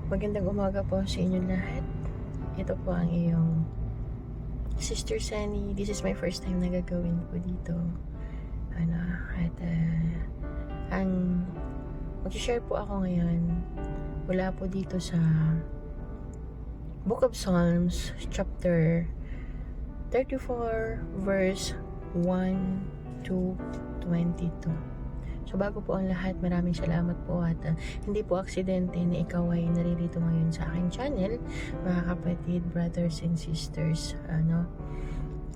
Magandang umaga po sa inyo lahat. Ito po ang iyong Sister Sunny. This is my first time na gagawin po dito. Ang mag-share po ako ngayon mula po dito sa Book of Psalms, chapter 34, verse 1 to 22. So bago po ang lahat, maraming salamat po at hindi po aksidente na ikaw ay naririto ngayon sa aking channel, mga kapatid, brothers and sisters,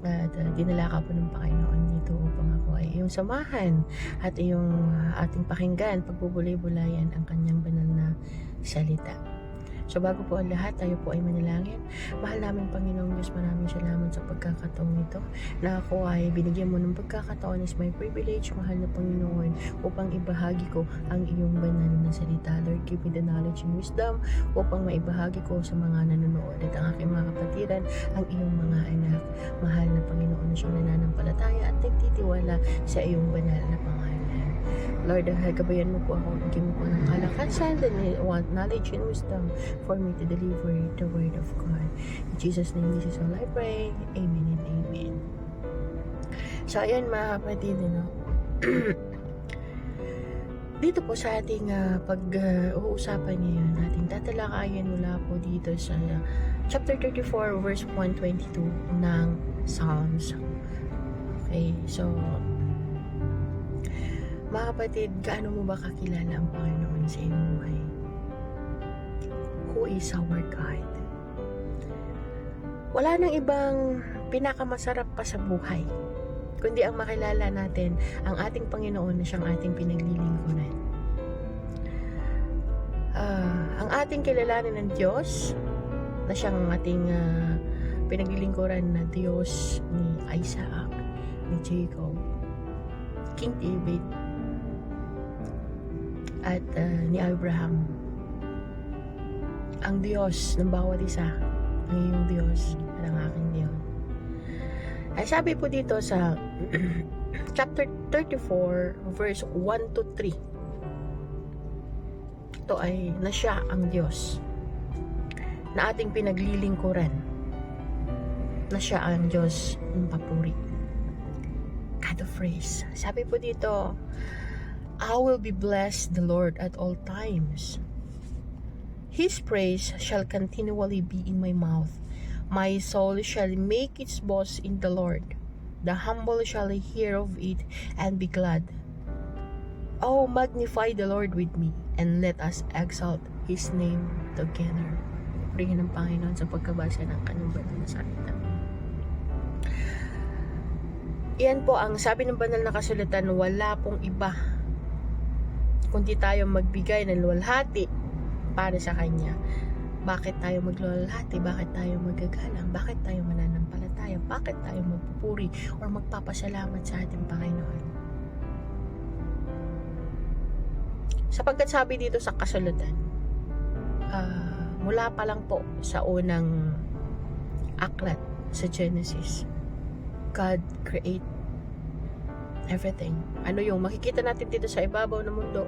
at dinala ka po ng Panginoon dito upang ako ay iyong samahan at iyong ating pakinggan, pagbubulay-bulayan ang kanyang banal na salita. So bago po ang lahat, tayo po ay manalangin. Mahal namin Panginoong Diyos, maraming salamat sa pagkakataong ito na ako ay binigyan mo ng pagkakataon as my privilege, mahal na Panginoon, upang ibahagi ko ang iyong banal na salita. Lord, give me the knowledge and wisdom upang maibahagi ko sa mga nanonood at ang aking mga kapatiran, ang iyong mga anak. Mahal na Panginoon, siyang nananampalataya at nagtitiwala sa iyong banal na pangalan. Lord, gabayan mo po ako, bigyan mo po ng kalakasan, knowledge and wisdom for me to deliver the word of God. In Jesus' name, this is all I pray. Amen and amen. So, ayan mga kapatid, dito po sa ating pag-uusapan ngayon, ating tatalakayan mula po dito sa chapter 34, verse 122 ng Psalms. Okay, so mga kapatid, gaano mo ba kakilala ang Panginoon sa iyong buhay? Who is our God? Wala nang ibang pinakamasarap pa sa buhay, kundi ang makilala natin ang ating Panginoon na siyang ating pinaglilingkuran. Ang ating kilalanin ng Diyos na siyang ating pinaglilingkuran na Diyos ni Isaac, ni Jacob, King David, at ni Abraham. Ang Diyos ng bawat isa, ang iyong Diyos at ang aking Diyos. Ay sabi po dito sa chapter 34 verse 1 to 3, ito ay na siya ang Diyos na ating pinaglilingkuran, na siya ang Diyos ng papuri, God of praise. Sabi po dito, I will be blessed the Lord at all times. His praise shall continually be in my mouth. My soul shall make its boast in the Lord. The humble shall hear of it and be glad. Oh, magnify the Lord with me, and let us exalt His name together. Purihin ng Panginoon sa pagkabasa ng kanyang banal na salita. Iyan po ang sabi ng banal na kasulatan, wala pong iba kundi tayo magbigay ng luwalhati para sa Kanya. Bakit tayo magluwalhati? Bakit tayo magagalang? Bakit tayo mananampalataya? Bakit tayo magpupuri or magpapasalamat sa ating Panginoon? Sapagkat sabi dito sa kasulatan, mula pa lang po sa unang aklat sa Genesis, God create everything. Ano yung makikita natin dito sa ibabaw ng mundo,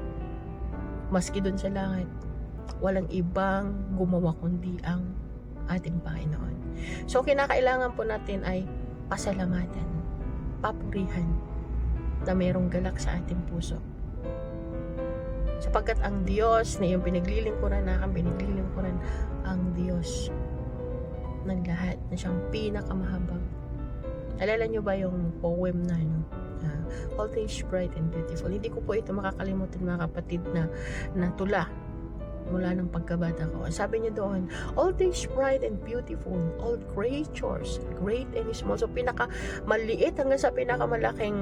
maski dun sa langit, walang ibang gumawa kundi ang ating Panginoon. So kinakailangan po natin ay pasalamatan, papurihan, na mayroong galak sa ating puso. Sapagkat ang Diyos na iyong pinaglilingkuran, ang Diyos ng lahat, na siyang pinakamahabag. Alala nyo ba yung poem na all things bright and beautiful? Hindi ko po ito makakalimutan mga kapatid na tula mula ng pagkabata ko. Sabi niya doon, all things bright and beautiful, all creatures, great and small. So pinaka maliit hanggang sa pinakamalaking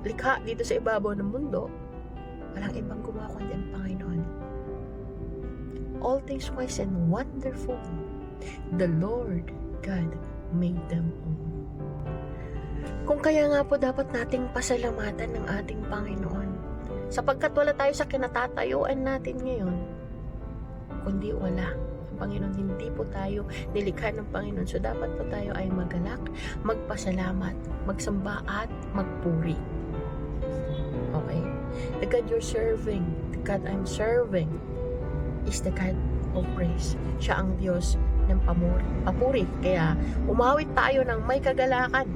likha dito sa ibabaw ng mundo, walang ibang gumawa kundi ang Panginoon. All things wise and wonderful, the Lord God made them all. Kung kaya nga po dapat nating pasalamatan ng ating Panginoon, sapagkat wala tayo sa kinatatayuan natin ngayon, kundi wala ang Panginoon. Hindi po tayo nilikha ng Panginoon. So dapat po tayo ay magalak, magpasalamat, magsamba at magpuri. Okay? The God you're serving, the God I'm serving, is the God of praise. Siya ang Diyos ng papuri. Kaya umawit tayo ng may kagalakan.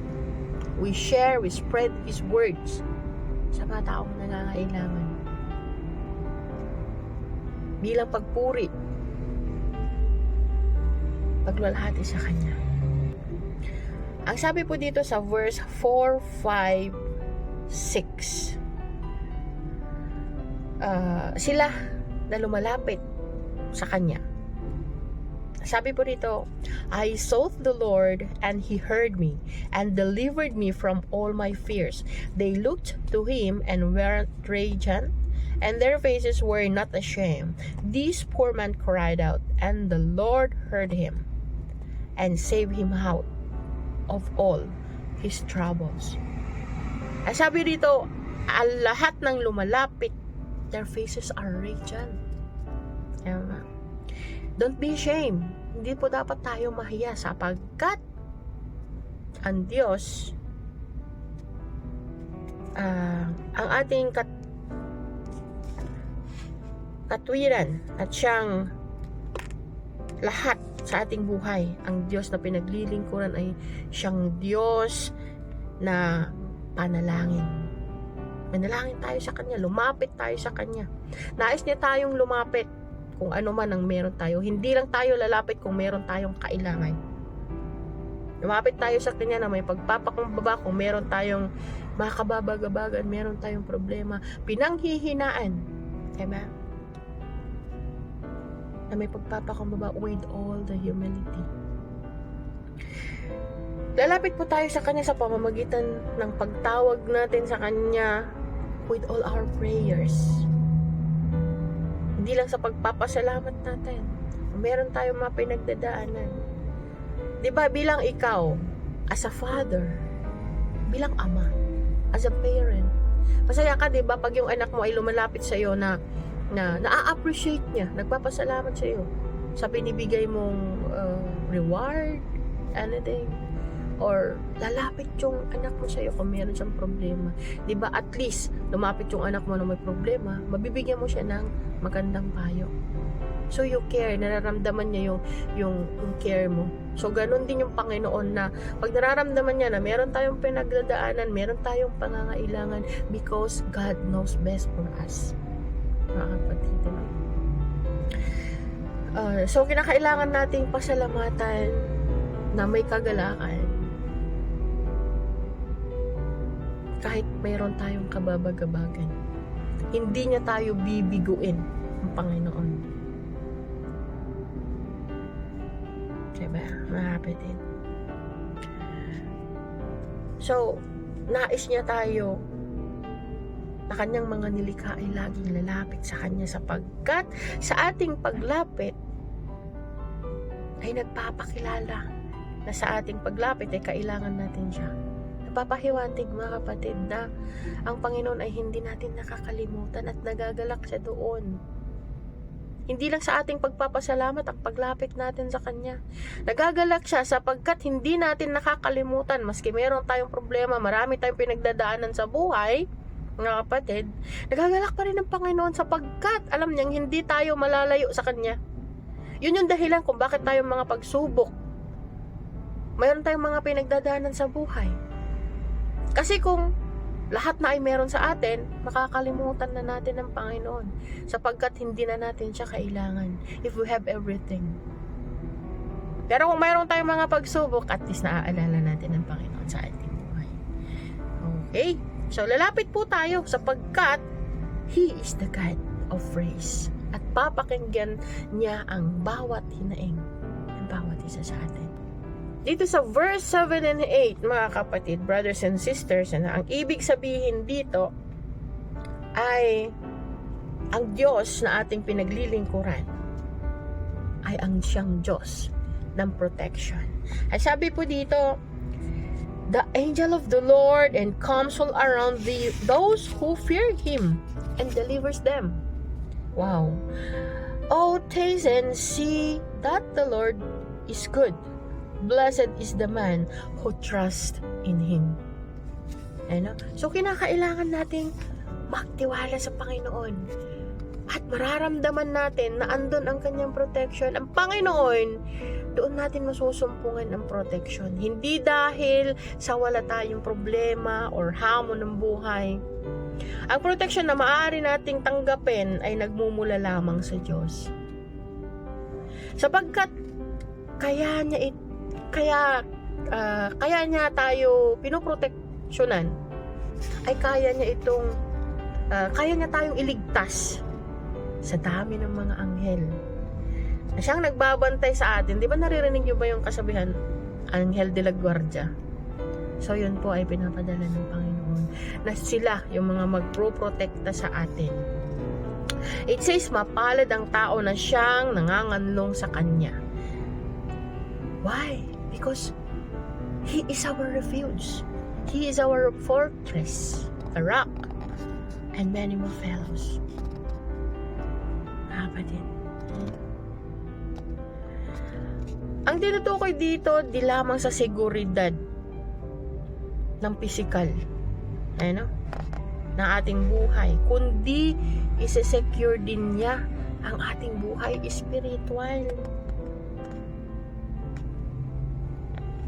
We share, we spread His words sa mga taong nangangailangan. Bilang pagpuri, paglalahati sa Kanya. Ang sabi po dito sa verse 4, 5, 6, sila na lumalapit sa Kanya. Sabi po dito, I sought the Lord and He heard me and delivered me from all my fears. They looked to Him and were radiant, and their faces were not ashamed. This poor man cried out, and the Lord heard him and saved him out of all his troubles. Ang sabi dito, ang lahat ng lumalapit, their faces are radiant. Don't be ashamed. Hindi po dapat tayo mahiya sapagkat ang Diyos, ang ating katwiran at siyang lahat sa ating buhay. Ang Diyos na pinaglilingkuran ay siyang Diyos na panalangin. Manalangin tayo sa Kanya, lumapit tayo sa Kanya. Nais niya tayong lumapit kung ano man ang meron tayo. Hindi lang tayo lalapit kung meron tayong kailangan. Lumapit tayo sa Kanya na may pagpapakumbaba kung meron tayong makababagabagan, meron tayong problema, pinanghihinaan. Diba? Na may pagpapakumbaba with all the humility. Lalapit po tayo sa Kanya sa pamamagitan ng pagtawag natin sa Kanya with all our prayers. Hindi lang sa pagpapasalamat natin. Meron tayong mga pinagdadaanan. Diba, bilang ikaw, as a father, bilang ama, as a parent, masaya ka, diba, pag yung anak mo ay lumalapit sa iyo na na-appreciate niya, nagpapasalamat sa iyo sa binibigay mong reward, anything, or lalapit yung anak mo sa iyo kung meron siyang problema. Diba, at least lumapit yung anak mo na may problema, mabibigyan mo siya ng magandang payo. So you care, nararamdaman niya yung care mo. So ganun din yung Panginoon na pag nararamdaman niya na meron tayong pinagdadaanan, meron tayong pangangailangan, because God knows best for us. Mga kapatid, so kinakailangan nating pasalamatan na may kagalakan kahit mayroon tayong kababagabagan. Hindi niya tayo bibiguin ang Panginoon. Diba? Mga kapatid. So, nais niya tayo na Kanyang mga nilikha ay laging lalapit sa Kanya sapagkat sa ating paglapit ay nagpapakilala na sa ating paglapit ay kailangan natin siya. Napapahiwatig, mga kapatid, na ang Panginoon ay hindi natin nakakalimutan at nagagalak siya doon. Hindi lang sa ating pagpapasalamat ang paglapit natin sa Kanya. Nagagalak siya sapagkat hindi natin nakakalimutan, maski meron tayong problema, marami tayong pinagdadaanan sa buhay, mga kapatid, nagagalak pa rin ang Panginoon sapagkat alam niyang hindi tayo malalayo sa Kanya. Yun yung dahilan kung bakit tayong mga pagsubok, mayroon tayong mga pinagdadaanan sa buhay. Kasi kung lahat na ay meron sa atin, makakalimutan na natin ang Panginoon sapagkat hindi na natin siya kailangan if we have everything. Pero kung mayroon tayong mga pagsubok, at least naaalala natin ang Panginoon sa ating buhay. Okay? So lalapit po tayo sapagkat He is the God of praise. At papakinggan niya ang bawat hinaing ng bawat isa sa atin. Dito sa verse 7 and 8, mga kapatid, brothers and sisters, ang ibig sabihin dito ay ang Diyos na ating pinaglilingkuran ay ang siyang Diyos ng protection. Ay sabi po dito, the angel of the Lord encamps all around those who fear Him and delivers them. Wow. Oh, taste and see that the Lord is good. Blessed is the man who trusts in Him. Ano? So, kinakailangan nating magtiwala sa Panginoon. at mararamdaman natin na andun ang kanyang protection, ang Panginoon, doon natin masusumpungan ang protection. Hindi dahil sa wala tayong problema or hamon ng buhay. Ang protection na maaari nating tanggapin ay nagmumula lamang sa Diyos. Sapagkat kaya niya tayo pinoproteksyonan, ay kaya niya tayong iligtas sa dami ng mga anghel na siyang nagbabantay sa atin. Di ba naririnig niyo ba yung kasabihan, Anghel de la Guardia? So yun po ay pinapadala ng Panginoon na sila yung mga magpro-protekta sa atin. It says, mapalad ang tao na siyang nanganganlong sa Kanya. Why? Because He is our refuge. He is our fortress, a rock, and many more fellows. Kapatid. Ang tinutukoy dito, di lamang sa seguridad ng physical, ng ating buhay, kundi isi-secure din niya ang ating buhay spiritual.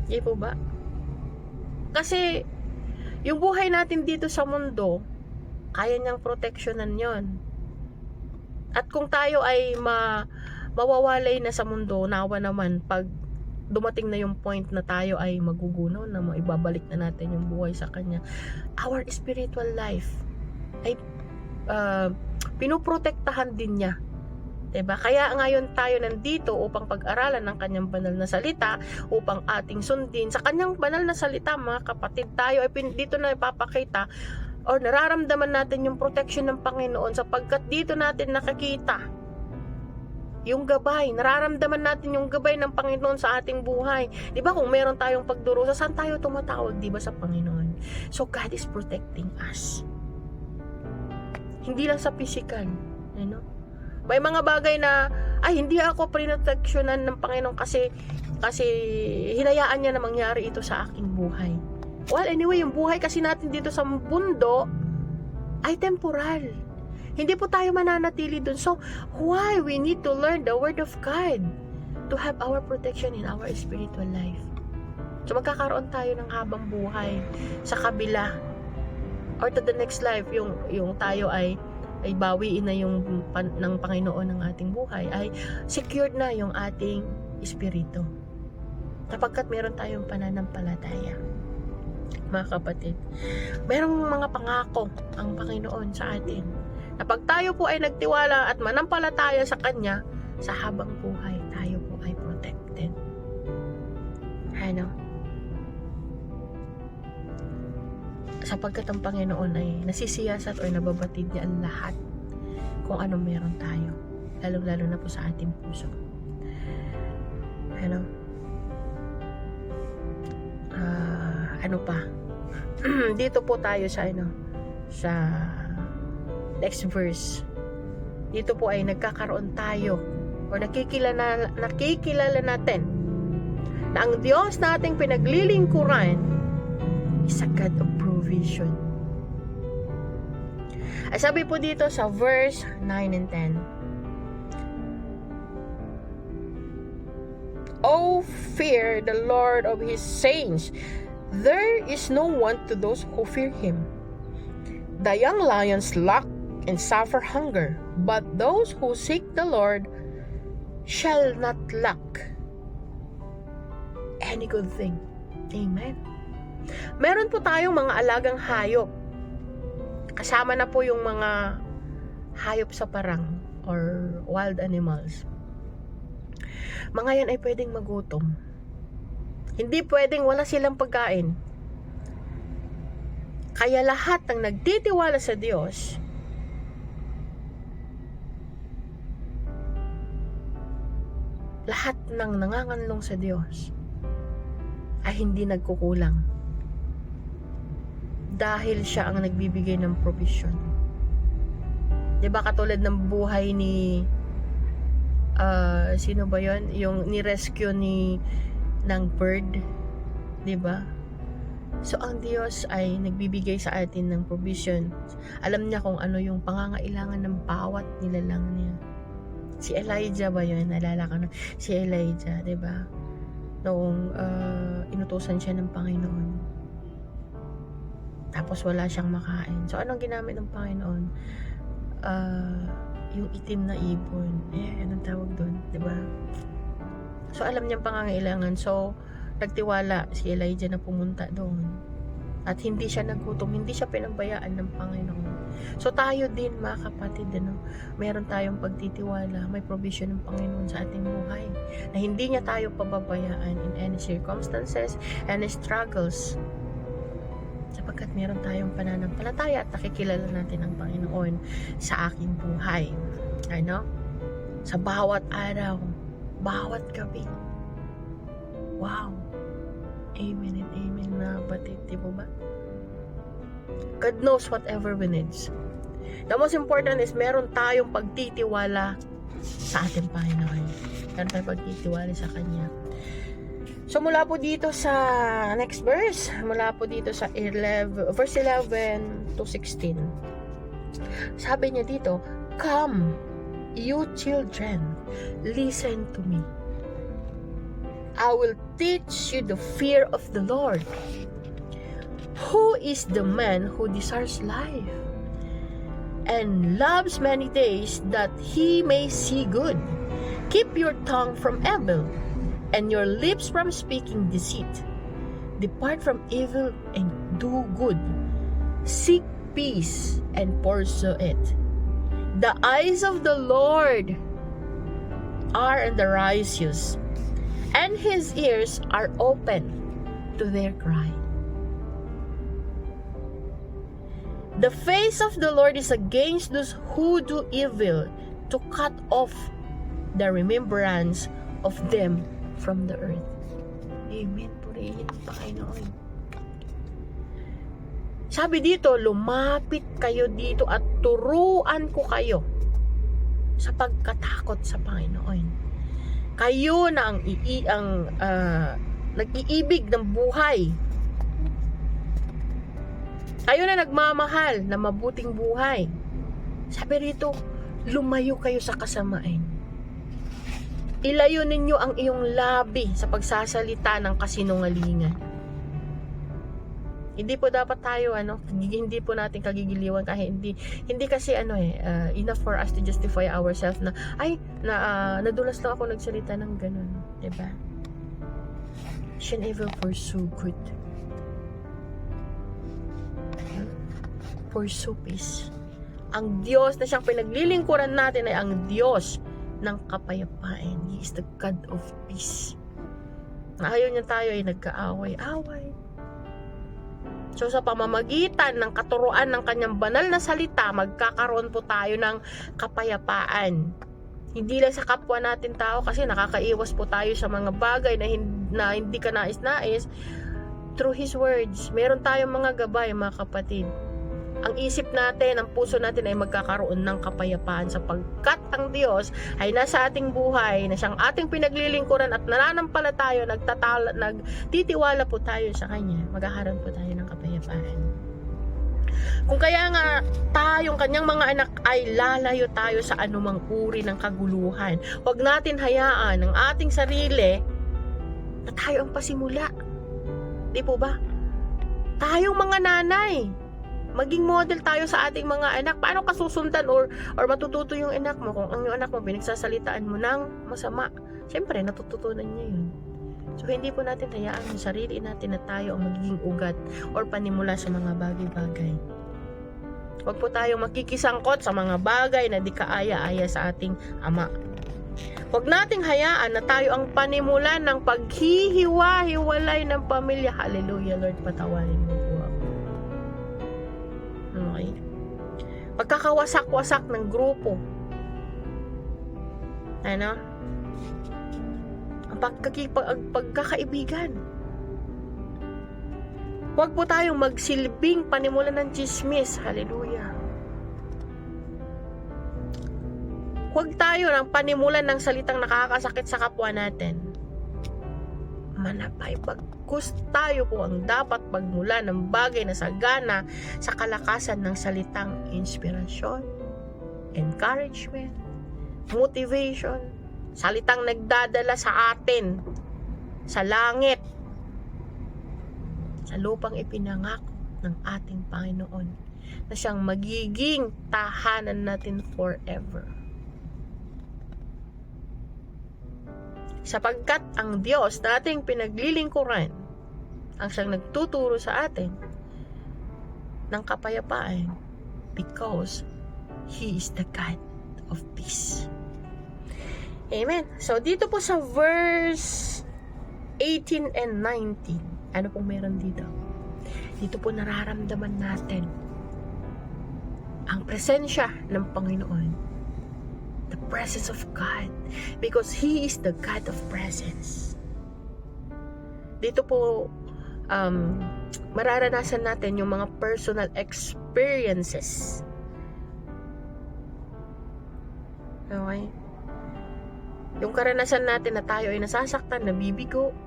Di po ba? Kasi yung buhay natin dito sa mundo, kaya niyang proteksyonan yon. At kung tayo ay mawawalay na sa mundo, nawa naman pag dumating na yung point na tayo ay magugunaw na maibabalik na natin yung buhay sa Kanya, our spiritual life ay pinoprotektahan din niya. Diba? Kaya ngayon tayo nandito upang pag-aralan ng Kanyang banal na salita, upang ating sundin sa Kanyang banal na salita, mga kapatid. Tayo ay dito na ipapakita o nararamdaman natin yung protection ng Panginoon, sapagkat dito natin nakikita yung gabay. Nararamdaman natin yung gabay ng Panginoon sa ating buhay. Di ba, kung meron tayong pagdurusa, saan tayo tumatawag? Di ba, sa Panginoon? So God is protecting us. Hindi lang sa physical, May mga bagay na hindi ako prinoteksyonan ng Panginoon kasi hinayaan niya na mangyari ito sa aking buhay. Well, anyway, yung buhay kasi natin dito sa mundo ay temporal. Hindi po tayo mananatili dun. So, why we need to learn the Word of God to have our protection in our spiritual life? So, magkakaroon tayo ng habang buhay sa kabila or to the next life, yung tayo ay bawiin na yung ng Panginoon ng ating buhay, ay secured na yung ating espiritu. Kapagkat meron tayong pananampalataya. Mga kapatid, merong mga pangako ang Panginoon sa atin na pag tayo po ay nagtiwala at manampalataya sa Kanya, sa habang buhay tayo po ay protected. Sapagkat ang Panginoon ay nasisiyasat o nababatid niya ang lahat kung ano meron tayo, lalo na po sa ating puso. Ano pa? Dito po tayo sa next verse. Dito po ay nagkakaroon tayo o nakikilala natin na ang Diyos nating pinaglilingkuran is a God of provision. Ay sabi po dito sa verse 9 and 10, "Oh, fear the Lord of His saints. There is no want to those who fear Him. The young lions lack and suffer hunger, but those who seek the Lord shall not lack any good thing." Amen. Meron po tayong mga alagang hayop. Kasama na po yung mga hayop sa parang or wild animals. Mga yan ay pwedeng magutom. Hindi pwedeng wala silang pagkain. Kaya lahat ng nagtitiwala sa Diyos, lahat ng nanganganlong sa Diyos ay hindi nagkukulang. Dahil siya ang nagbibigay ng provision. Diba katulad ng buhay ni sino ba yon? Yung ni-rescue ng bird, 'di ba? So, ang Diyos ay nagbibigay sa atin ng provision. Alam niya kung ano yung pangangailangan ng bawat nilalang niya. Si Elijah ba yun? Naalala ko na. Si Elijah, diba? Noong inutusan siya ng Panginoon. Tapos wala siyang makain. So, anong ginamit ng Panginoon? Yung itim na ibon. Anong tawag doon? Diba? So, alam niyang pangangailangan. So, nagtiwala si Elijah na pumunta doon. At hindi siya nagutom, hindi siya pinabayaan ng Panginoon. So tayo din mga kapatid, meron tayong pagtitiwala, may provision ng Panginoon sa ating buhay. Na hindi niya tayo pababayaan in any circumstances, any struggles. Sapagkat meron tayong pananampalataya at nakikilala natin ang Panginoon sa aking buhay. Sa bawat araw, bawat gabi. Wow! Amen and amen na batid, di ba? God knows whatever we need. The most important is meron tayong pagtitiwala sa ating Panginoon. Meron tayong pagtitiwala sa Kanya. So mula po dito sa next verse, mula po dito sa verse 11 to 16. Sabi niya dito, "Come, you children, listen to me. I will teach you the fear of the Lord. Who is the man who desires life and loves many days that he may see good? Keep your tongue from evil and your lips from speaking deceit. Depart from evil and do good. Seek peace and pursue it. The eyes of the Lord are on the righteous, and his ears are open to their cry. The face of the Lord is against those who do evil, to cut off the remembrance of them from the earth." Amen. Purihin ang Panginoon. Sabi dito, lumapit kayo dito at turuan ko kayo sa pagkatakot sa Panginoon. Kayo na ang nag-iibig ng buhay. Kayo na nagmamahal na mabuting buhay. Sabi rito, lumayo kayo sa kasamaan. Ilayo ninyo ang iyong labi sa pagsasalita ng kasinungalingan. Hindi po dapat tayo hindi po natin kagigiliwan kahit hindi kasi enough for us to justify ourselves na nadulas lang ako nagsalita ng ganun, 'di ba? Should ever pursue good. Pursue peace. Ang Diyos na siyang pinaglilingkuran natin ay ang Diyos ng kapayapaan. He is the God of peace. Ayaw niya tayo ay nagkaaway-away. So sa pamamagitan ng katuruan ng kanyang banal na salita, magkakaroon po tayo ng kapayapaan. Hindi lang sa kapwa natin tao, kasi nakakaiwas po tayo sa mga bagay na hindi ka nais-nais. Through His words, meron tayong mga gabay, mga kapatid. Ang isip natin, ang puso natin ay magkakaroon ng kapayapaan sapagkat ang Diyos ay nasa ating buhay, na siyang ating pinaglilingkuran at nananampalataya, nagtitiwala po tayo sa Kanya. Magkakaroon po tayo ng kapayapaan. Kung kaya nga tayong Kanyang mga anak ay lalayo tayo sa anumang uri ng kaguluhan. Huwag natin hayaan ang ating sarili na tayo ang pasimula. Di po ba? Tayong mga nanay, maging model tayo sa ating mga anak. Paano ka susundan or matututo yung anak mo kung ang yung anak mo pinagsasalitaan mo ng masama? Siyempre, natututunan niya yun. So, hindi po natin hayaan yung sarili natin na tayo ang magiging ugat or panimula sa mga bagay-bagay. Huwag po tayong makikisangkot sa mga bagay na di kaaya-aya sa ating ama. Huwag nating hayaan na tayo ang panimula ng paghihiwa-hiwalay ng pamilya. Hallelujah, Lord, patawarin mo po ako. Okay. Pagkakawasak-wasak ng grupo. Ang pagkakaibigan. Huwag po tayong magsilbing panimula ng chismis. Hallelujah. Huwag tayo ng panimulan ng salitang nakakasakit sa kapwa natin. manapay. Bagkus tayo po ang dapat pagmula ng bagay na sagana sa kalakasan ng salitang inspirasyon, encouragement, motivation, salitang nagdadala sa atin sa langit, sa lupang ipinangako ng ating Panginoon na siyang magiging tahanan natin forever. Sapagkat ang Diyos na ating pinaglilingkuran ang siyang nagtuturo sa atin ng kapayapaan, because He is the God of peace. Amen. So dito po sa verse 18 and 19, ano pong meron dito? Dito po nararamdaman natin ang presensya ng Panginoon. The presence of God, because He is the God of presence. Dito po mararanasan natin yung mga personal experiences. Okay? Yung karanasan natin na tayo ay nasasaktan, nabibigo.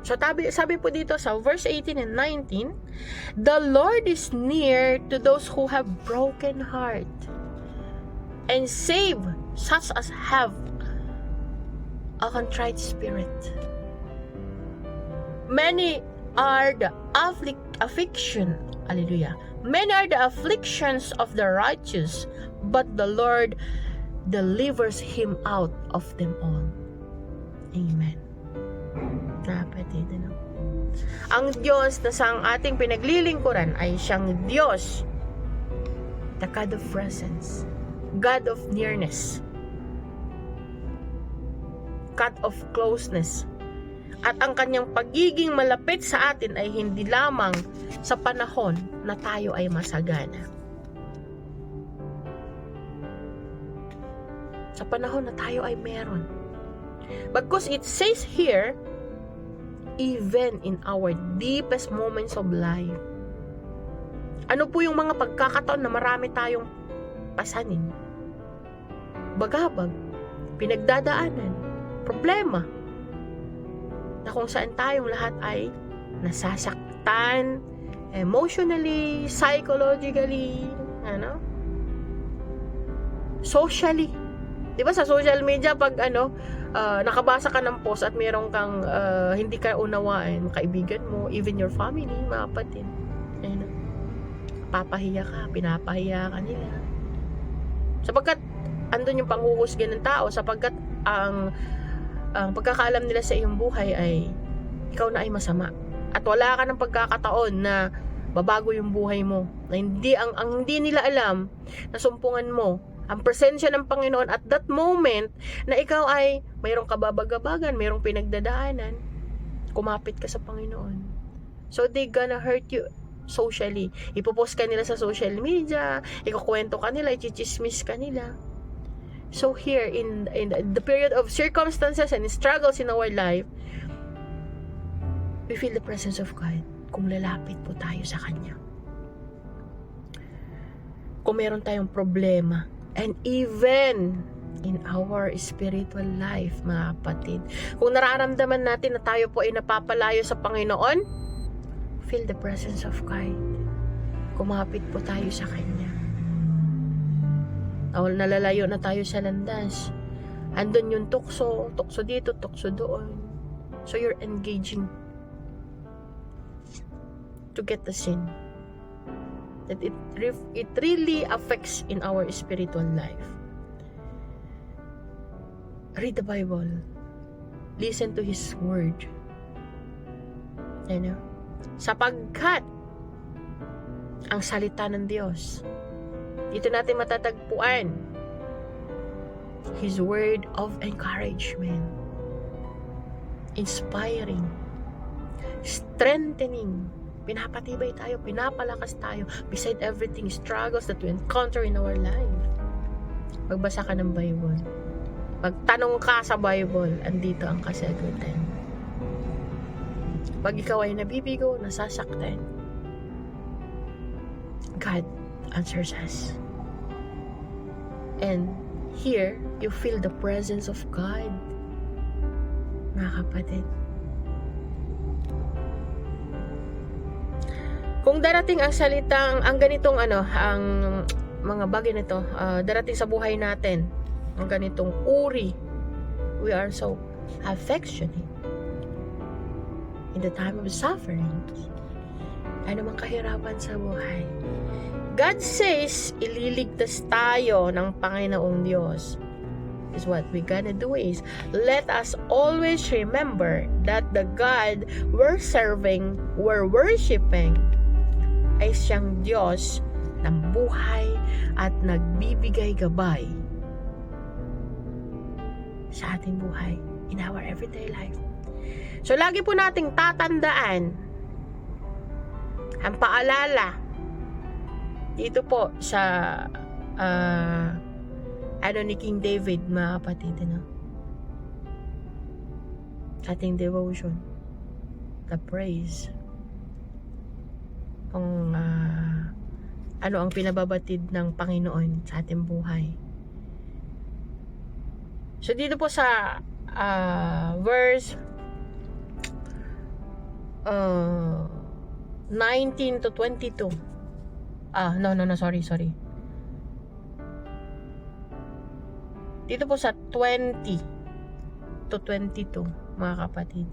So sabi po dito sa verse 18 and 19, the Lord is near to those who have broken heart, and save such as have a contrite spirit. Many are the hallelujah. Many are the afflictions of the righteous, but the Lord delivers him out of them all. Amen. Kapatid, ano? Ang Diyos na sang ating pinaglilingkuran ay siyang Diyos, the God of presence, God of nearness, God of closeness. At ang kanyang pagiging malapit sa atin ay hindi lamang sa panahon na tayo ay masagana. Sa panahon na tayo ay meron. Because it says here, even in our deepest moments of life. Ano po yung mga pagkakataon na marami tayong pasanin, bagabag, pinagdadaanan, problema, na kung saan tayong lahat ay nasasaktan emotionally, psychologically, socially. Di ba sa social media, pag nakabasa ka ng post at mayroong kang hindi ka unawaan, kaibigan mo, even your family, mga kapatid, papahiya ka, pinapahiya ka nila. Sapagkat andun yung panghuhusga ng tao, sapagkat ang pagkakaalam nila sa iyong buhay ay ikaw na ay masama. At wala ka ng pagkakataon na babago yung buhay mo. Na ang hindi nila alam na sumpungan mo ang presensya ng Panginoon at that moment na ikaw ay mayroong kababagabagan, mayroong pinagdadaanan, kumapit ka sa Panginoon. So they gonna hurt you socially. Ipopost ka nila sa social media, ikukwento ka nila, ichichismis ka nila. So here, in the period of circumstances and struggles in our life, we feel the presence of God kung lalapit po tayo sa Kanya. Kung meron tayong problema, and even in our spiritual life, mga kapatid, kung nararamdaman natin na tayo po ay napapalayo sa Panginoon, feel the presence of God. Kumapit po tayo sa Kanya. Nalalayo na tayo sa landas. Andun yung tukso dito, tukso doon. So you're engaging to get the sin. That it really affects in our spiritual life. Read the Bible. Listen to His Word. Sapagkat ang salita ng Diyos, dito natin matatagpuan His word of encouragement, inspiring, strengthening, pinapatibay tayo, pinapalakas tayo beside everything struggles that we encounter in our life. Magbasa ka ng Bible, magtanong ka sa Bible, andito ang kasagutan. Pag ikaw ay nabibigo, nasasaktan, God answers us. And here, you feel the presence of God. Mga kapatid, Kung darating ang salitang, ang ganitong ang mga bagay na to, darating sa buhay natin, ang ganitong uri, we are so affectionate in the time of suffering, ano mang kahirapan sa buhay. God says, ililigtas tayo ng Panginoong Diyos. Is what we gonna do is, let us always remember that the God we're serving, we're worshiping, ay siyang Diyos ng buhay at nagbibigay gabay sa ating buhay in our everyday life. So lagi po nating tatandaan ang paalala dito po sa ni King David, mga kapatid, ating devotion, the praise, kung ano ang pinababatid ng Panginoon sa ating buhay. So dito po sa verse 19 to 22. Sorry. Dito po sa 20 to 22, mga kapatid.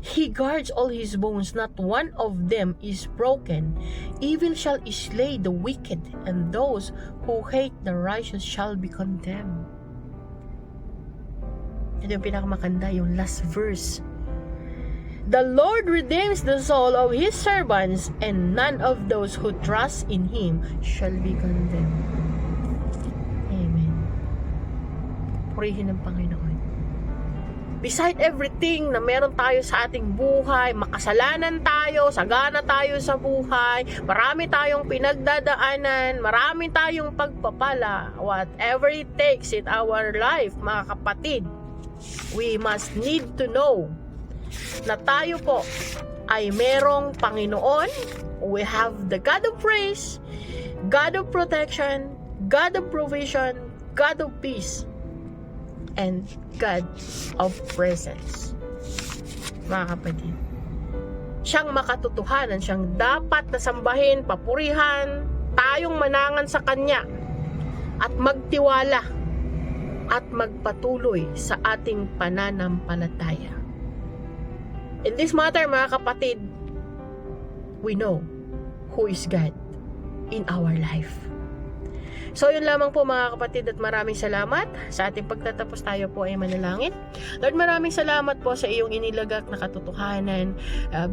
He guards all his bones, not one of them is broken. Evil shall slay the wicked, and those who hate the righteous shall be condemned. Ito yung pinakamakanda, yung last verse. The Lord redeems the soul of His servants, and none of those who trust in Him shall be condemned. Amen. Purihin ng Panginoon. Beside everything na meron tayo sa ating buhay, makasalanan tayo, sagana tayo sa buhay, marami tayong pinagdadaanan, marami tayong pagpapala, whatever it takes in our life, mga kapatid, we must need to know na tayo po ay merong Panginoon. We have the God of praise, God of protection, God of provision, God of peace, and God of presence. Mga kapatid, siyang makatotohanan, siyang dapat na sambahin, papurihan, tayong manangan sa Kanya at magtiwala at magpatuloy sa ating pananampalataya. In this matter, mga kapatid, we know who is God in our life. So yun lamang po, mga kapatid, at maraming salamat. Sa ating pagtatapos, tayo po ay manalangin. Lord, maraming salamat po sa iyong inilagak na katotohanan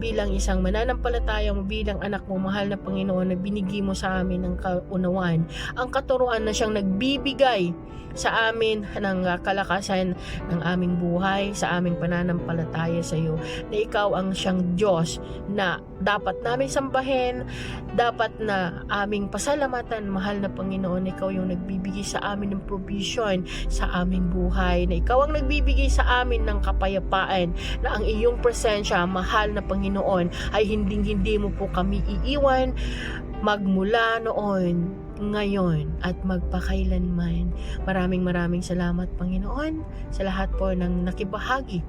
bilang isang mananampalataya mo, bilang anak mo, mahal na Panginoon, na binigay mo sa amin ng kaunawaan, ang katuruan na siyang nagbibigay sa amin ng kalakasan ng aming buhay, sa aming pananampalataya sa iyo, na ikaw ang siyang Diyos na dapat namin sambahin, dapat na aming pasalamatan, mahal na Panginoon. Ikaw yung nagbibigay sa amin ng provision sa aming buhay, na ikaw ang nagbibigay sa amin ng kapayapaan, na ang iyong presensya, mahal na Panginoon, ay hindi mo po kami iiwan magmula noon, ngayon, at magpakailanman. Maraming salamat, Panginoon, sa lahat po ng nakibahagi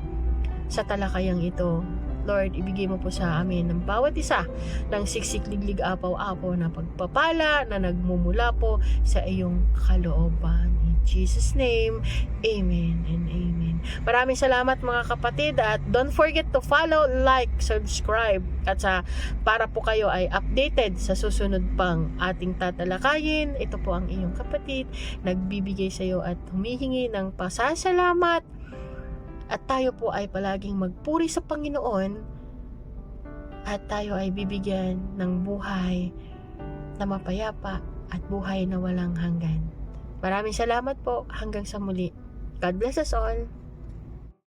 sa talakayang ito. Lord, ibigay mo po sa amin ng bawat isa ng siksik-liglig, apaw-apaw na pagpapala na nagmumula po sa iyong kalooban. In Jesus' name, amen and amen. Maraming salamat, mga kapatid, at don't forget to follow, like, subscribe, at para po kayo ay updated sa susunod pang ating tatalakayin. Ito po ang iyong kapatid, nagbibigay sa iyo at humihingi ng pasasalamat. At tayo po ay palaging magpuri sa Panginoon, at tayo ay bibigyan ng buhay na mapayapa at buhay na walang hanggan. Maraming salamat po. Hanggang sa muli. God bless us all.